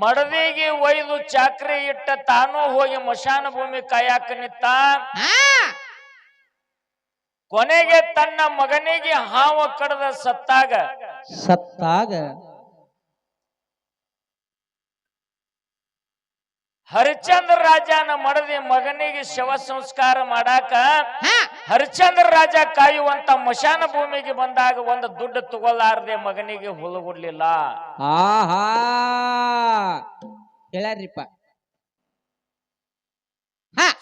ಮಡದಿಗೆ ಒಯ್ದು ಚಾಕ್ರಿ ಇಟ್ಟ ತಾನು ಹೋಗಿ ಮಶಾನ ಭೂಮಿ ಕಾಯಕ ನಿತ್ತ. ಕೊನೆಗೆ ತನ್ನ ಮಗನಿಗೆ ಹಾವ ಕಡದ ಸತ್ತಾಗ ಹರಿಶ್ಚಂದ್ರ ರಾಜನ ಮಡದಿ ಮಗನಿಗೆ ಶವ ಸಂಸ್ಕಾರ ಮಾಡಾಕ ಹರಿಶ್ಚಂದ್ರ ರಾಜ ಕಾಯುವಂತ ಮಶಾನ ಭೂಮಿಗೆ ಬಂದಾಗ ಒಂದು ದುಡ್ಡು ತಗೊಳ್ಳಾರದೆ ಮಗನಿಗೆ ಹುಲುಗುಡ್ಲಿಲ್ಲ. ಹೇಳ್ಯಾರ್ರಿಪ್ಪ.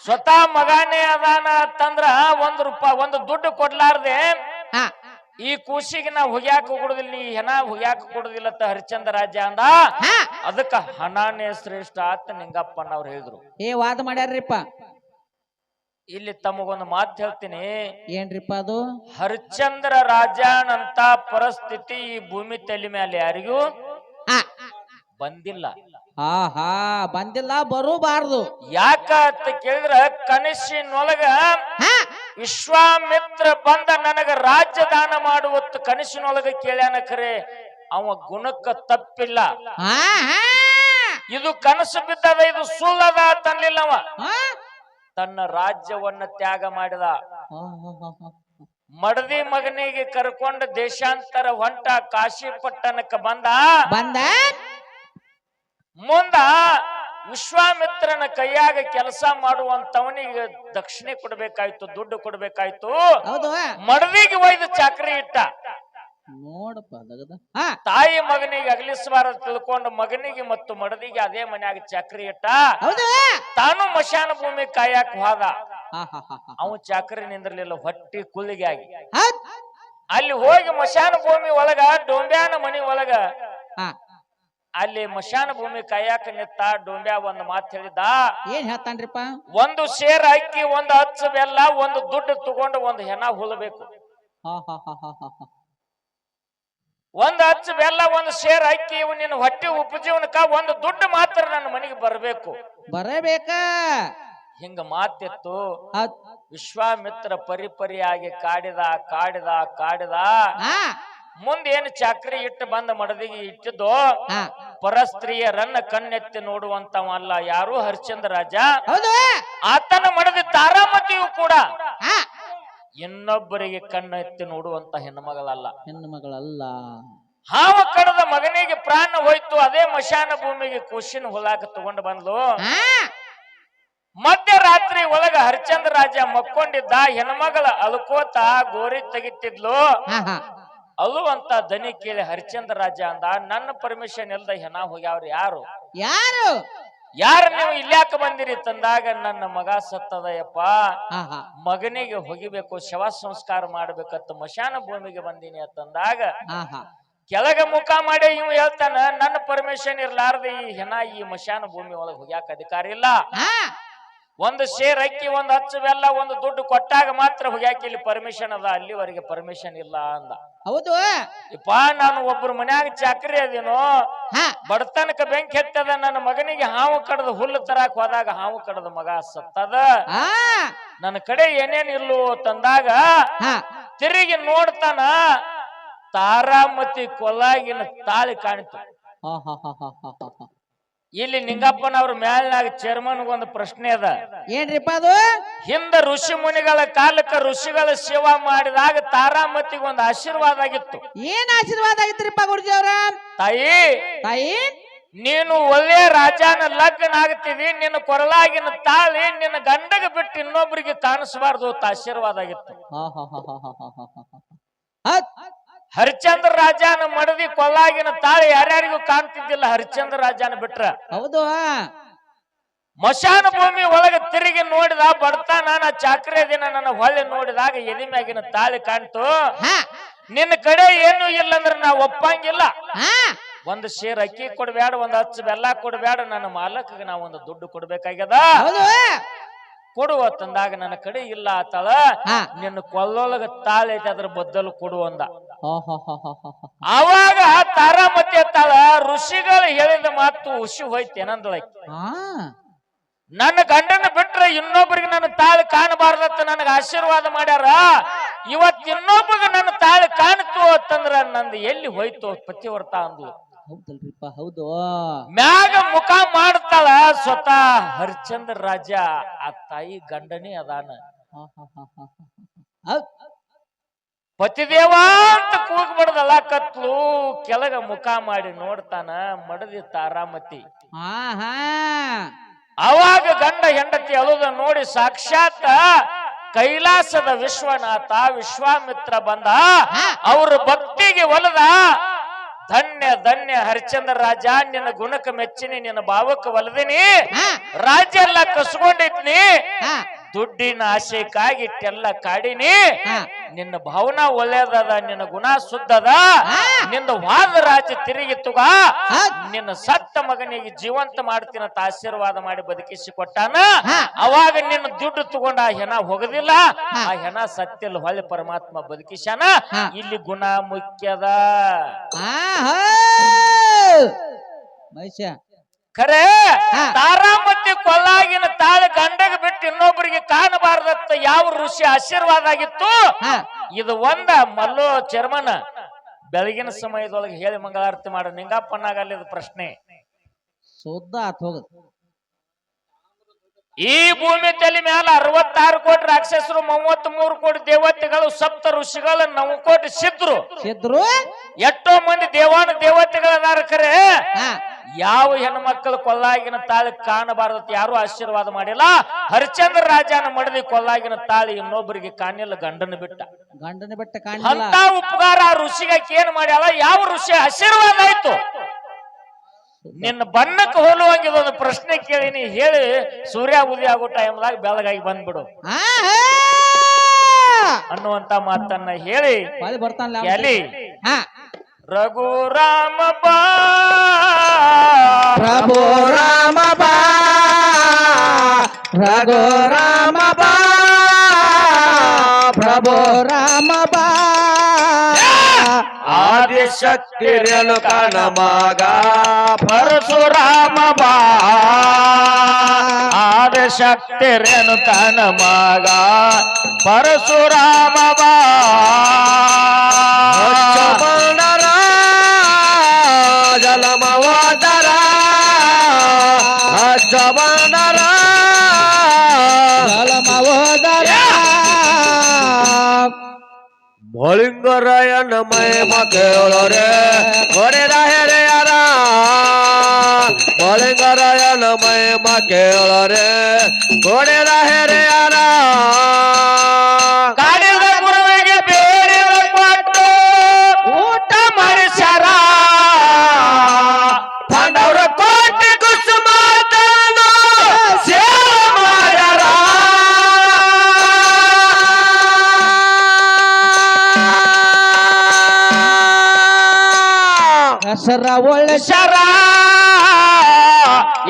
ಸ್ವತಃ ಮಗನೇ ಅದಾನ ಅಂತಂದ್ರ ಒಂದು ದುಡ್ಡು ಕೊಡ್ಲಾರ್ದೆ ಈ ಕೂಸಿಗೆ ನಾ ಹುಗ್ಯಾಕ ಕೊಡುದಿಲ್ಲ, ನೀ ಹೆಣ ಹುಗ್ಯಾಕ ಕೊಡುದಿಲ್ಲ ಅಂತ ಹರಿಶ್ಚಂದ್ರ ರಾಜ ಅಂದ. ಅದಕ್ಕ ಹಣಾನೇ ಶ್ರೇಷ್ಠ ಆತ ನಿಂಗಪ್ಪನವ್ರು ಹೇಳಿದ್ರು. ವಾದ ಮಾಡ್ಯಾರ್ರಿಪ್ಪ. ಇಲ್ಲಿ ತಮಗೊಂದು ಮಾತು ಹೇಳ್ತೀನಿ. ಏನ್ರಿಪ್ಪ ಅದು? ಹರಿಶ್ಚಂದ್ರ ರಾಜನಂತ ಪರಿಸ್ಥಿತಿ ಈ ಭೂಮಿ ತಲೆ ಮೇಲೆ ಯಾರಿಗೂ ಬಂದಿಲ್ಲ. ಬಂದಿಲ್ಲ, ಬರೂಬಾರ್ದು. ಯಾಕ ಅಂತ ಕೇಳಿದ್ರ ಕನಸಿನೊಳಗ ವಿಶ್ವಾಮಿತ್ರ ಬಂದ ನನಗ ರಾಜ್ಯದಾನ ಮಾಡುವತ್ತು ಕನಸಿನೊಳಗ ಕೇಳ್ಯಾನ. ಖರೆ ಅವ ಗುಣಕ್ಕ ತಪ್ಪಿಲ್ಲ. ಇದು ಕನಸು ಬಿದ್ದದ, ಇದು ಸುಳ್ಳದ ತನ್ಲಿಲ್ಲವ. ತನ್ನ ರಾಜ್ಯವನ್ನ ತ್ಯಾಗ ಮಾಡಿದ. ಮಡದಿ ಮಗನಿಗೆ ಕರ್ಕೊಂಡು ದೇಶಾಂತರ ಹೊಂಟ ಕಾಶಿ ಪಟ್ಟಣಕ್ಕೆ ಬಂದ. ಮುಂದ ವಿಶ್ವಾಮಿತ್ರನ ಕೈಯಾಗ ಕೆಲಸ ಮಾಡುವಂತವನಿಗೆ ದಕ್ಷಿಣೆ ಕೊಡ್ಬೇಕಾಯ್ತು, ದುಡ್ಡು ಕೊಡ್ಬೇಕಾಯ್ತು. ಮಡದಿಗೆ ಒಯ್ದು ಚಾಕ್ರಿ ಇಟ್ಟ. ತಾಯಿ ಮಗನಿಗೆ ಅಗಲಿಸಬಾರದು ತಿಳ್ಕೊಂಡು ಮಗನಿಗೆ ಮತ್ತು ಮಡದಿಗೆ ಅದೇ ಮನ್ಯಾಗ ಚಾಕ್ರಿ ಇಟ್ಟ. ತಾನು ಮಶಾನ ಭೂಮಿ ಕಾಯಕ್ ಹೋದ. ಅವ ಚಾಕ್ರಿ ನಿಂದಿರ್ಲಿಲ್ಲ, ಹೊಟ್ಟಿ ಕುಳ್ಳಿಗೆ ಆಗಿ ಅಲ್ಲಿ ಹೋಗಿ ಮಶಾನ ಭೂಮಿ ಒಳಗ ಡೊಂಬ್ಯಾನ ಮನಿ ಒಳಗ ಅಲ್ಲಿ ಮಶಾನ ಭೂಮಿ ಕಾಯಕ ನಿತ್ತ. ಡೊಂಬ್ಯಾ ಒಂದು ಮಾತು ಹೇಳಿದ. ಏನ್ ಹೇಳ್ತಾನ್ರಿಪ್ಪ? ಒಂದು ಸೇರ್ ಅಕ್ಕಿ, ಒಂದು ಹಚ್ಚ ಬೆಲ್ಲ, ಒಂದು ದುಡ್ಡು ತಗೊಂಡು ಒಂದು ಹೆಣ ಹುಲ್ಲಬೇಕು. ಒಂದು ಹಚ್ಚ ಬೆಲ್ಲ, ಒಂದು ಸೇರ್ ಅಕ್ಕಿ, ಇವು ನಿನ್ನ ಹೊಟ್ಟೆ ಉಪಜೀವನಕ್ಕ ಒಂದು ದುಡ್ಡು ಮಾತ್ರ ನನ್ನ ಮನೆಗೆ ಬರಬೇಕ. ಹಿಂಗ ಮಾತಿತ್ತು. ವಿಶ್ವಾಮಿತ್ರ ಪರಿಪರಿಯಾಗಿ ಕಾಡಿದ. ಮುಂದೇನು ಚಾಕ್ರಿ ಇಟ್ಟು ಬಂದ ಮಡದಿಗೆ ಇಟ್ಟಿದ್ದು ಪರಸ್ತ್ರೀಯರನ್ನ ಕಣ್ಣೆತ್ತಿ ನೋಡುವಂತವಲ್ಲ ಯಾರು ಹರಿಶ್ಚಂದ್ರ ರಾಜ. ಆತನ ಮಡದಿ ತಾರಾಮತಿಯು ಕೂಡ ಇನ್ನೊಬ್ಬರಿಗೆ ಕಣ್ಣೆತ್ತಿ ನೋಡುವಂತ ಹೆಣ್ಣುಮಗಳಲ್ಲ. ಹಾವ ಕಡದ ಮಗನಿಗೆ ಪ್ರಾಣ ಹೋಯ್ತು. ಅದೇ ಮಶಾನ ಭೂಮಿಗೆ ಕುಶಿನ ಹುಲಾಕ ತಗೊಂಡು ಬಂದ್ಲು. ಮಧ್ಯರಾತ್ರಿ ಒಳಗ ಹರಿಶ್ಚಂದ್ರ ರಾಜ ಮಕ್ಕೊಂಡಿದ್ದ. ಹೆಣ್ಮಗಳ ಅಲ್ಕೋತ ಗೋರಿ ತೆಗಿತಿದ್ಲು. ಅಲ್ಲುವಂತ ದನಿ ಕೇಳಿ ಹರಿಶ್ಚಂದ್ರ ರಾಜ ಅಂದ, ನನ್ನ ಪರ್ಮಿಷನ್ ಇಲ್ದ ಹೆಣ ಹೋಗ್ಯಾವ್ರು ಯಾರು ನೀವು ಇಲ್ಯಾಕ ಬಂದಿರಿ ತಂದಾಗ, ನನ್ನ ಮಗ ಸತ್ತದಯಪ್ಪ, ಮಗನಿಗೆ ಹೋಗಿಬೇಕು, ಶವ ಸಂಸ್ಕಾರ ಮಾಡ್ಬೇಕಂತ ಮಶಾನ ಭೂಮಿಗೆ ಬಂದೀನಿ ಅಂತಂದಾಗ ಕೆಳಗ ಮುಖ ಮಾಡಿ ಇವ್ ಹೇಳ್ತಾನ, ನನ್ನ ಪರ್ಮಿಷನ್ ಇರ್ಲಾರ್ದ ಈ ಹೆಣ ಈ ಮಶಾನ ಭೂಮಿ ಒಳಗೆ ಹೋಗ್ಯಾಕ ಅಧಿಕಾರ ಇಲ್ಲ. ಒಂದು ಸೇರ್ ಅಕ್ಕಿ, ಒಂದು ಹಚ್ಚು ಬೆಲ್ಲ, ಒಂದು ದುಡ್ಡು ಕೊಟ್ಟಾಗ ಮಾತ್ರ ಹೋಗ್ಯಾಕ ಇಲ್ಲಿ ಪರ್ಮಿಷನ್ ಅದ, ಅಲ್ಲಿವರೆಗೆ ಪರ್ಮಿಷನ್ ಇಲ್ಲ ಅಂದ. ಹೌದು ಇಪ್ಪ, ನಾನು ಒಬ್ರು ಮನ್ಯಾಗ ಚಾಕ್ರಿ ಅದೇನೋ, ಬಡತನಕ ಬೆಂಕಿ ಹೆತ್ತದ. ನನ್ನ ಮಗನಿಗೆ ಹಾವು ಕಡದ ಹುಲ್ಲು ತರಾಕ್ ಹೋದಾಗ ಹಾವು ಕಡದ ಮಗ ಸತ್ತದ. ನನ್ನ ಕಡೆ ಏನೇನ್ ಇಲ್ಲೋ ತಂದಾಗ ತಿರುಗಿ ನೋಡ್ತಾನ, ತಾರಾಮತಿ ಕೊಲಾಗಿನ ತಾಳಿ ಕಾಣಿತು. ಇಲ್ಲಿ ನಿಂಗಪ್ಪನವ್ರ ಮ್ಯಾಲಿನಾಗ ಚೇರ್ಮನ್ ಒಂದು ಪ್ರಶ್ನೆ ಅದ. ಏನ್ರಿಪ್ಪ ಅದು? ಹಿಂದ ಋಷಿ ಮುನಿಗಳ ಕಾಲಕ್ಕ ಋಷಿಗಳ ಸೇವಾ ಮಾಡಿದಾಗ ತಾರಾಮತಿಗೆ ಒಂದು ಆಶೀರ್ವಾದ ಆಗಿತ್ತು. ಏನ್ ಆಶೀರ್ವಾದ ಆಗಿತ್ರಿಪ್ಪ ಗುರುಜಿ ಅವ್ರ? ತಾಯಿ ನೀನು ಒಳ್ಳೆ ರಾಜನ ಲಗ್ನ ಆಗ್ತಿದಿ, ನಿನ್ನ ಕೊರಳಾಗಿನ ತಾಳಿ ನಿನ್ನ ಗಂಡಗ ಬಿಟ್ಟು ಇನ್ನೊಬ್ಬರಿಗೆ ಕಾಣಿಸಬಾರ್ದು ಅಂತ ಆಶೀರ್ವಾದ ಆಗಿತ್ತು. ಹರಿಶ್ಚಂದ್ರ ರಾಜನ ಮಡದಿ ಕೊಲ್ಲಾಗಿನ ತಾಳಿ ಯಾರ್ಯಾರಿಗೂ ಕಾಣ್ತಿದ್ದಿಲ್ಲ, ಹರಿಶ್ಚಂದ್ರ ರಾಜನ ಬಿಟ್ರ. ಹೌದು. ಮಶಾನ ಭೂಮಿ ಒಳಗೆ ತಿರುಗಿ ನೋಡಿದ, ಬಡತಾನ ನಾ ಚಾಕ್ರಿ ದಿನ ನನ್ನ ಹೊಳ್ಳಿ ನೋಡಿದಾಗ ಎದಿ ಮ್ಯಾಗಿನ ತಾಳಿ ಕಾಣ್ತು. ನಿನ್ನ ಕಡೆ ಏನು ಇಲ್ಲ ಅಂದ್ರೆ ನಾ ಒಪ್ಪಂಗಿಲ್ಲ. ಒಂದು ಸೇರ್ ಅಕ್ಕಿ ಕೊಡ್ಬೇಡ, ಒಂದು ಹಚ್ಚ ಬೆಲ್ಲ ಕೊಡ್ಬೇಡ, ನನ್ನ ಮಾಲಕ್ಗೆ ನಾ ಒಂದು ದುಡ್ಡು ಕೊಡ್ಬೇಕಾಗ್ಯದ, ಕೊಡುವ ತಂದಾಗ ನನ್ನ ಕಡೆ ಇಲ್ಲ ಆತಾಳ. ನಿನ್ನ ಕೊಲ್ಲೊಳಗ ತಾಳಿ ಐತೆ, ಅದ್ರ ಬದ್ದಲು ಕೊಡು ಅಂದ. ಆವಾಗ ತಾರಾಮತಿ ಅತ್ತಾಳ, ಋಷಿಗಳು ಹೇಳಿದ ಮಾತು ಹುಸಿ ಹೋಯ್ತೇನಂದಳಕಿ. ನನ್ನ ಗಂಡನ ಬಿಟ್ರೆ ಇನ್ನೊಬ್ಬರಿಗೆ ನನ್ನ ತಾಳಿ ಕಾಣಬಾರ್ದತ್ತ ನನಗೆ ಆಶೀರ್ವಾದ ಮಾಡ್ಯಾರ. ಇವತ್ತು ಇನ್ನೊಬ್ಬರಿಗೆ ನನ್ನ ತಾಳಿ ಕಾಣ್ತು ಅಂತಂದ್ರ ನಂದು ಎಲ್ಲಿ ಹೋಯ್ತು ಪತಿವ್ರತ ಅಂದ್ಲು. ಹೌದಲ್ರಿಪ್ಪ ಹೌದು. ಮ್ಯಾಗ ಮುಖ ಮಾಡ್ತಾಳ ಸ್ವತಃ ಹರಿಶ್ಚಂದ್ರ ರಾಜ ಆ ತಾಯಿ ಗಂಡನೇ ಅದಾನ. ಹಾ, ಹಾ, ಹಾ, ಹಾ, ಹಾ. ಹೌದ್. ಪತಿದೇವ ಅಂತ ಕೂಗ್ಬಿಡ್ದಲ್ಲ ಕತ್ಲು ಕೆಳಗ ಮುಖ ಮಾಡಿ ನೋಡ್ತಾನ ಮಡದಿ ತಾರಾಮತಿ. ಹಾ ಹಾ ಅವಾಗ ಗಂಡ ಹೆಂಡತಿ ಅಳುದ ನೋಡಿ ಸಾಕ್ಷಾತ್ ಕೈಲಾಸದ ವಿಶ್ವನಾಥ ವಿಶ್ವಾಮಿತ್ರ ಬಂದ. ಅವ್ರ ಭಕ್ತಿಗೆ ಒಲದ ಧನ್ಯ ಧನ್ಯ ಹರಿಶ್ಚಂದ್ರ ರಾಜ, ನಿನ್ನ ಗುಣಕ್ಕೆ ಮೆಚ್ಚಿನಿ, ನಿನ್ನ ಭಾವಕ್ಕೆ ಒಲದಿನಿ, ರಾಜ್ಯ ಎಲ್ಲ ಕಸ್ಕೊಂಡಿದ್ನಿ, ದುಡ್ಡಿನ ಆಶೆಕ್ಕಾಗಿ ಇಟ್ಟೆಲ್ಲ ಕಾಡಿನಿ, ನಿನ್ನ ಭಾವನಾ ಒಳ್ಳೇದದ, ನಿನ್ನ ಗುಣ ಶುದ್ಧದ, ನಿನ್ನ ವಾದ ರಾಜ್ಯ ತಿರುಗಿ ತುಗ, ನಿನ್ನ ಸತ್ತ ಮಗನಿಗೆ ಜೀವಂತ ಮಾಡ್ತೀನಂತ ಆಶೀರ್ವಾದ ಮಾಡಿ ಬದುಕಿಸಿ ಕೊಟ್ಟಾನ. ಅವಾಗ ನಿನ್ನ ದುಡ್ಡು ತಗೊಂಡ ಆ ಹೆಣ ಹೋಗದಿಲ್ಲ, ಆ ಹೆಣ ಸತ್ಯಲ್ ಹೊಳ್ಳಿ ಪರಮಾತ್ಮ ಬದುಕಿಸ್ಯಾನ. ಇಲ್ಲಿ ಗುಣ ಮುಖ್ಯದ. ಮೈಷ ಖರೆ ತಾರಾಮತಿ ಕೊಲ್ಲಾಗಿನ ತಾಳ ಗಂಡಗ ಬಿಟ್ಟು ಇನ್ನೊಬ್ಬರಿಗೆ ಕಾಣಬಾರ್ದತ್ತ ಯಾವ ಋಷಿ ಆಶೀರ್ವಾದ ಆಗಿತ್ತು. ಇದು ಒಂದ ಮಲ್ಲೋ ಚರ್ಮನ ಬೆಳಗಿನ ಸಮಯದೊಳಗೆ ಹೇಳಿ ಮಂಗಳಾರತಿ ಮಾಡ ನಿಂಗಪ್ಪನಾಗಲ್ಲ. ಇದು ಪ್ರಶ್ನೆ ಶುದ್ಧ ಆತ್ ಹೋಗ. ಈ ಭೂಮಿ ತಲೆ ಮ್ಯಾಲ 66 ಕೋಟಿ ರಾಕ್ಷಸರು, 33 ಕೋಟಿ ದೇವತೆಗಳು, ಸಪ್ತ ಋಷಿಗಳು, 9 ಕೋಟಿ ಸಿದ್ರು, ಎಷ್ಟೋ ಮಂದಿ ದೇವಾನ ದೇವತೆಗಳದಾರ. ಖರೆ ಯಾವ ಹೆಣ್ಮಕ್ಳು ಕೊಲ್ಲಾಗಿನ ತಾಳಿ ಕಾಣಬಾರದತ್ ಯಾರು ಆಶೀರ್ವಾದ ಮಾಡಿಲ್ಲ. ಹರಿಶ್ಚಂದ್ರ ರಾಜನ ಮಡದಿ ಕೊಲ್ಲಾಗಿನ ತಾಳಿ ಇನ್ನೊಬ್ಬರಿಗೆ ಕಾಣಿಲ್ಲ, ಗಂಡನ ಬಿಟ್ಟ. ಅಂತ ಉಪಕಾರ ಆ ಋಷಿಗಕ್ಕೆ ಏನ್ ಮಾಡ್ಯಾಳ? ಯಾವ ಋಷಿ ಆಶೀರ್ವಾದ ಆಯ್ತು? ನಿನ್ನ ಬಣ್ಣಕ್ಕೆ ಹೋಲುವಂಗ ಇದೊಂದು ಪ್ರಶ್ನೆ ಕೇಳಿನಿ, ಹೇಳಿ ಸೂರ್ಯ ಉದಯ ಆಗೋ ಟೈಮ್ದಾಗ ಬೆಳಗಾಗಿ ಬಂದ್ಬಿಡು ಅನ್ನುವಂತ ಮಾತನ್ನ ಹೇಳಿ ಎಲ್ಲಿ ರಘುರಾಮ ಬಾ ಪ್ರಭು ರಾಮ ಬಾ, ರಘುರಾಮ ಬಾ, ಪ್ರಭು ರಾಮ ಬಾ, ಆದಿಶಕ್ತಿ ರೇಣುಕನ ಮಗ ಪರಶುರಾಮ ಬಾ, ಆದಿಶಕ್ತಿ ರೇಣುಕನ ಮಗ ಪರಶುರಾಮ ಬಾ, ಜಲಮವಾದರ ಜಮನರ ಜಲಮವಾದರ ಮಳಿಂಗರಾಯನ ಮಹಿಮ ಕೇಳರೆ ಹೊಡೆದ ಹೆರೆಯರ, ಮಳಿಂಗರಾಯನ ಮಹಿಮ ಕೇಳರೆ ಹೊಡೆದ ಹೆರೆಯರ, ಕಾಡಿದ ಗುರುವಿಗೆ ಬೇಡಿದ ಕೊಟ್ಟು ಊಟ ಮಾಡಿಸ್ಯಾರ, ಪಾಂಡವರ ಕೋಟಿ ಕುಸುಮ ಸೇವೆ ಮಾಡ್ಯಾರ. ಕಸರ ಒಳ್ಳೆ ಶರ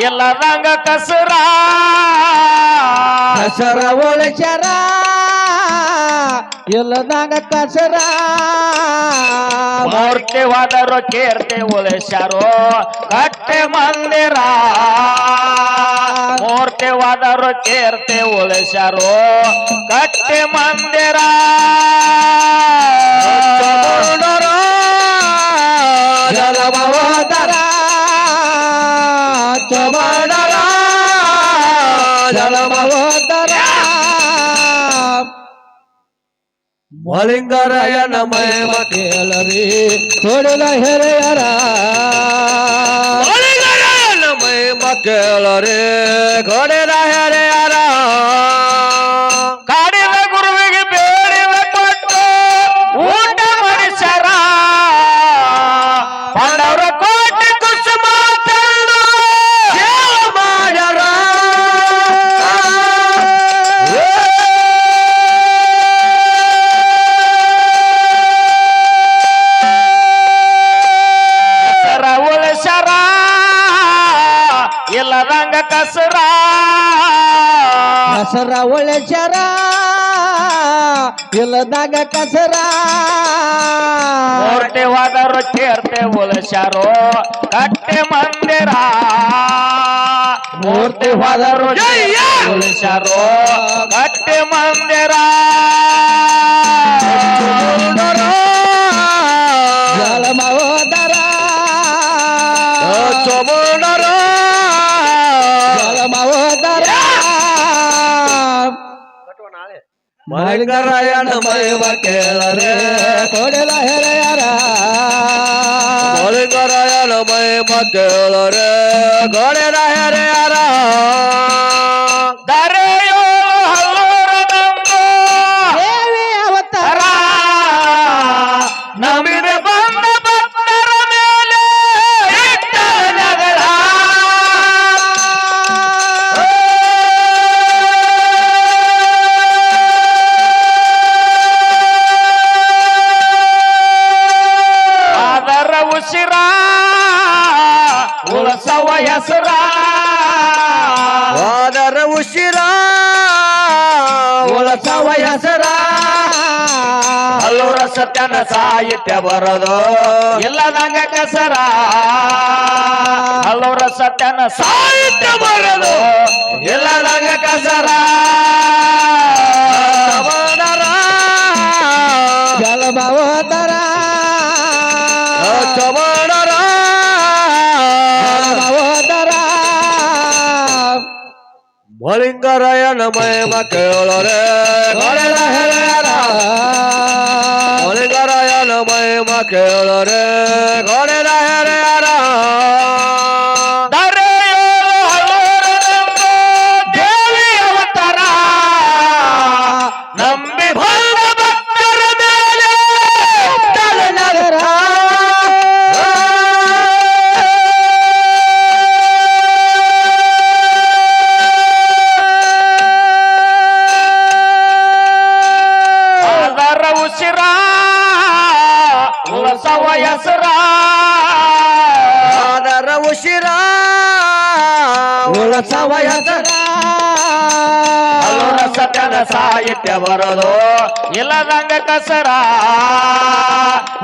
ಎಲ್ಲದಂಗ ಕಸರ, ಕಸರ ಒಳ್ಳೆ ಶರ ಎಲ್ಲದಂಗ ಕಸರ, ಮೂರ್ತಿವಾದರು ಕೀರ್ತಿ ಉಳಿಸ್ಯಾರೋ ಕಟ್ಟೆ ಮಂದಿರ, ಮೂರ್ತಿವಾದರು ಕೀರ್ತಿ ಉಳಿಸ್ಯಾರೋ ಕಟ್ಟೆ ಮಂದಿರ, ಜಲಮವಾದರ ಚಮಡರ ಜಲಮವಾದರ ಮಳಿಂಗರಾಯನ ಮಹಿಮ ಕೇಳರಿ ಹೊಡೆದ ಹೆರೆಯರ, ಮಳಿಂಗರಾಯನ ಮಹಿಮ ಕೇಳರೆ ಹೊಡೆದ ಹೆರೆಯರ, ಕಾಡಿದ ಗುರುವಿಗೆ ಬೇಡಿದ ಕೊಟ್ಟು ಊಟ ಮಾಡಿಸ್ಯಾರ, ಪಾಂಡವರ ಕೋಟಿ ಕುಸುಮ ಸೇವೆ ಮಾಡ್ಯಾರ. ಕಸರ ಉಳಿಸ್ಯಾರ ಇಲ್ಲದಂಗ ಕಸರ, ಕಸರ ಒಳ್ಳೆ ಶರ ಇಲ್ಲದಾಗ ಕಸರ, ಮೂರ್ತಿವಾದರು ಕೀರ್ತಿ ಉಳಿಸ್ಯಾರೋ ಕಟ್ಟೆ ಮಂದಿರ, ಮೂರ್ತಿವಾದರು ಉಳಿಸ್ಯಾರೋ ಕಟ್ಟೆ ಮಂದಿರ, ಜಲಮವಾದರ ಮಲಿಂಗರಾಯನ ಮಹಿಮ ಕೇಳರೆ ಕೊಡಲ ಹೆರೆಯರ ಮಲಿಂಗರಾಯನ ಮಹಿಮ ಕೇಳರೆ ಗೋಡೆದ ಹೆರೆಯರ ದಾರೆಯೋ ಹಲ್ಲೂರ ನಂಬೋ ದೇವಿ ಅವತಾರ ನಂಬಿದ ಬಂದ ಭಕ್ತರ ಮೇಲೆ ಇಟ್ಟ ನಗರ ಅದರ ಉಸಿರ ಉಳಸವ ಹೆಸರ ವಾದರ ಉಸಿರ ಉಳಸವ ಹೆಸರ ಹಲ್ಲೂರ ಸತ್ಯನ ಸಾಹಿತ್ಯ ಬರದು ಇಲ್ಲದಂಗ ಕಸರ ಹಲ್ಲೂರ ಸತ್ಯನ ಸಾಹಿತ್ಯ ಬರದು ಇಲ್ಲದಂಗ ಕಸರ ಚಮಣರ ಜಲಭವತರ ಚಮಣರ ಜಲಭವತರ ಮಲಿಂಗರಾಯನ ಮಹಿಮ ಕೇಳರೆ ಗೋಡೆದ ಹೆರೆಯರ ಮಲಿಂಗರಾಯನ ಮಹಿಮ ಕೇಳರೆ ಗೋಡೆದ ಹೆರೆಯರ ದಾರೆಯೋ ಹಲ್ಲೂರ ನಂಬೋ ದೇವಿ ಅವತಾರ ನಂಬಿ ಬಂದ ಭಕ್ತರ ಮೇಲೆ ಇಟ್ಟಳು ನಗರ ಅದರ ಉಸಿರ ಉಳಸವ ಹೆಸರ ಅದರ ಉಸಿರ ಉಳಸವ ಹೆಸರ ಹಲ್ಲೂರ ಸತ್ಯನ ಸಾಹಿತ್ಯ ಬರದು ಇಲ್ಲದಂಗ ಕಸರ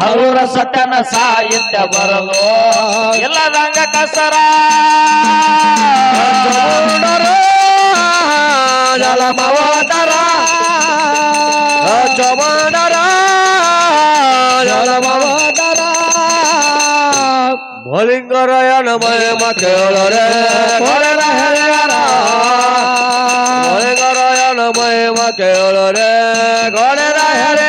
ಹಲ್ಲೂರ ಸತ್ಯನ ಸಾಹಿತ್ಯ ಬರದು ಇಲ್ಲದಂಗ ಕಸರ ಜಲಮವತರ ಚಮಣರ ಜಲಭವತರ ಮಲಿಂಗರಾಯನ ಮಹಿಮ ಕೇಳರೆ ಗೋಡೆದ ಹೆರೆಯರ ಮಲಿಂಗರಾಯನ ಮಹಿಮ ಕೇಳರೆ ಗೋಡೆದ ಹೆರೆ